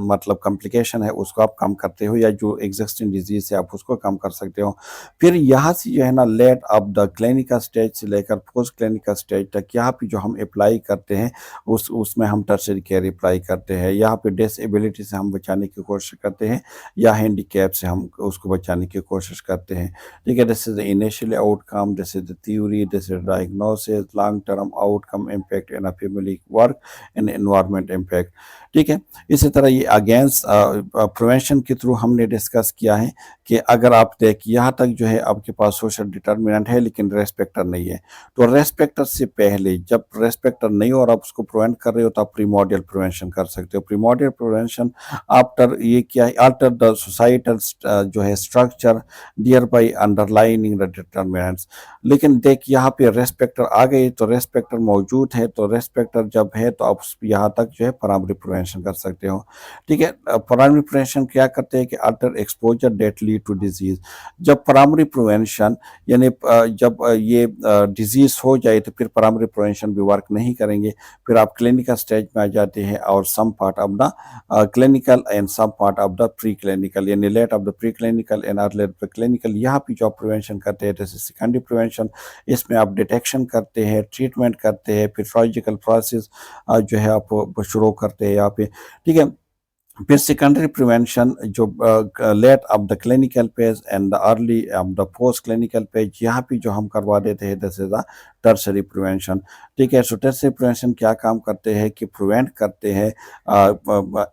मतलब कॉम्प्लिकेशन है उसको आप कम करते हो, या जो एग्जिस्टिंग डिजीज है आप उसको कम कर सकते हो। फिर यहाँ से जो है ना, late of the clinical stage से लेकर पोस्ट क्लिनिकल स्टेज तक यहाँ पे जो हम अप्लाई करते हैं उसमें हम टर्शरी केयर अप्लाई करते हैं। यहाँ पे डिसेबिलिटी से हम बचाने की कोशिश करते हैं, या हैंडीकैप से हम उसको बचाने की कोशिश करते हैं, ठीक है। This is the initial outcome, this is the theory, this is diagnosis, long term outcome impact in a family work and environment impact, ठीक है। इसी तरह ये अगेंस्ट प्रिवेंशन के थ्रू हमने डिस्कस किया है कि अगर आप देखिए यहाँ तक जो है आपके पास सोशल डिटर्मिनेंट है लेकिन रेस्पेक्टर नहीं है, तो रेस्पेक्टर से पहले, जब रेस्पेक्टर नहीं हो और आप उसको प्रिवेंट कर रहे हो, तो आप प्रीमोडियल प्रिवेंशन कर सकते हो। प्रीमोडियल प्रिवेंशन आफ्टर ये क्या है, अल्टर द सोसाइटल जो है structure thereby underlining the determinants. लेकिन देख यहाँ पे रेस्पेक्टर आ गए, तो रेस्पेक्टर मौजूद है, तो रेस्पेक्टर जब है तो आप यहाँ तक जो है प्राइमरी प्रिवेंशन कर सकते हो, ठीक है। प्राइमरी प्रिवेंशन क्या करते हैं कि alter exposure that lead to disease. जब प्राइमरी प्रिवेंशन यानी जब ये डिजीज हो जाए तो फिर प्राइमरी प्रिवेंशन भी वर्क नहीं करेंगे, फिर आप क्लिनिकल स्टेज में आ जाते हैं, और some part of the clinical and some part of the pre clinical, यानी late of the pre clinical and early clinical. यहाँ पे जो आप प्रिवेंशन करते हैं, जैसे सेकेंडरी प्रिवेंशन, इसमें आप डिटेक्शन करते हैं, ट्रीटमेंट करते हैं, फिर सर्जिकल प्रोसेस जो है आप शुरू करते हैं यहाँ पे, ठीक है। फिर सेकेंडरी प्रिवेंशन जो late of the clinical phase and the early of the post clinical phase, यहाँ पे जो हम करवा देते हैं, this is the tertiary prevention, ठीक है। सो टर्शरी प्रिवेंशन क्या काम करते हैं कि प्रिवेंट करते हैं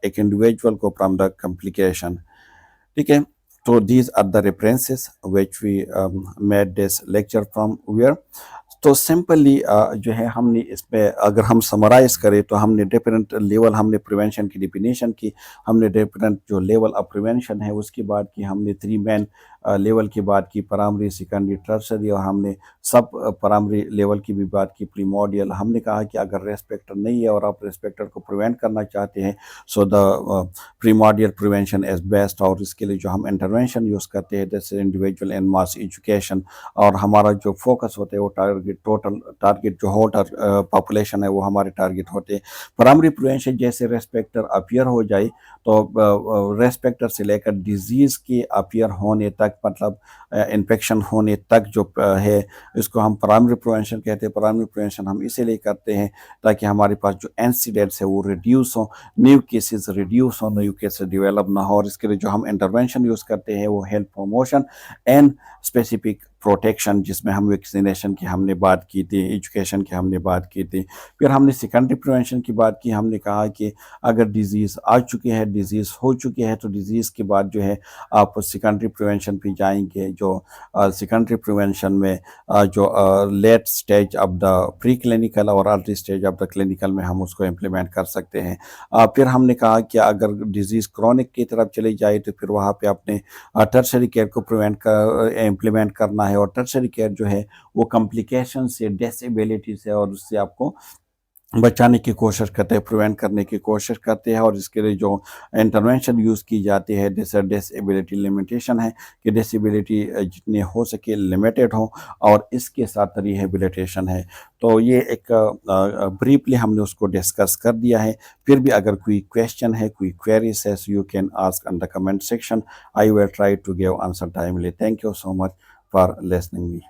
एक इंडिविजुअल को फ्रॉम द कॉम्प्लिकेशन, ठीक है। तो these are the references which we made this lecture from where। तो सिंपली जो है हमने इसमें अगर हम समराइज करें तो हमने डिफरेंट लेवल, हमने प्रिवेंशन की डिफिनेशन की, हमने डिफरेंट जो लेवल ऑफ प्रिवेंशन है उसकी बात की, हमने 3 मेन लेवल की बात की, प्राइमरी, सेकेंडरी, टर्शरी, और हमने सब प्राइमरी लेवल की भी बात की, प्रीमोडियल। हमने कहा कि अगर रेस्पेक्टर नहीं है और आप रेस्पेक्टर को प्रिवेंट करना चाहते हैं, so the primordial prevention is best. और इसके लिए जो हम इंटरवेंशन यूज़ करते हैं जैसे इंडिविजुअल एंड मास एजुकेशन, और हमारा जो फोकस होता है वो टारगेट, टोटल टारगेट जो होल पॉपुलेशन है वो हमारे टारगेट होते हैं। प्राइमरी प्रिवेंशन जैसे रेस्पेक्टर अपीयर हो जाए तो रेस्पेक्टर से लेकर डिजीज़ के अपीयर होने तक, मतलब इन्फेक्शन होने तक जो है, इसको हम प्राइमरी प्रिवेंशन कहते हैं। प्राइमरी प्रिवेंशन हम इसीलिए करते हैं ताकि हमारे पास जो इंसिडेंट्स है वो रिड्यूस हो, न्यू केसेस रिड्यूस हो, न्यू केसेस डेवलप ना हो। और इसके लिए जो हम इंटरवेंशन यूज़ करते हैं वो health promotion and specific protection, जिसमें हम वैक्सीनेशन की हमने बात की थी, एजुकेशन की हमने बात की थी। फिर हमने सेकेंडरी प्रिवेंशन की बात की। हमने कहा कि अगर डिजीज़ आ चुकी है, डिजीज़ हो चुकी है, तो डिजीज़ के बाद जो है आप सेकेंडरी प्रिवेंशन पे जाएंगे। जो सेकेंडरी प्रिवेंशन में जो late stage of the pre clinical और early stage of the clinical में हम उसको इम्प्लीमेंट कर सकते हैं। फिर हमने कहा कि अगर डिजीज़ क्रॉनिक की तरफ चली जाए तो फिर वहाँ पे अपने टर्शरी केयर को इम्प्लीमेंट करना है। और टर्शरी केयर जो है वो कॉम्प्लिकेशन से, डिसेबिलिटी से और उससे आपको बचाने की कोशिश करते हैं, प्रिवेंट करने की कोशिश करते हैं। और इसके लिए जो इंटरवेंशन यूज़ की जाती है, जैसे डिसेबिलिटी लिमिटेशन है कि डिसेबिलिटी जितनी हो सके लिमिटेड हो, और इसके साथ रिहेबिलिटेशन है। तो ये एक ब्रीफली हमने उसको डिस्कस कर दिया है। फिर भी अगर कोई क्वेश्चन है, कोई क्वेरीज है, you can ask in the comment section. I will try to give answer timely. Thank you so much for listening me.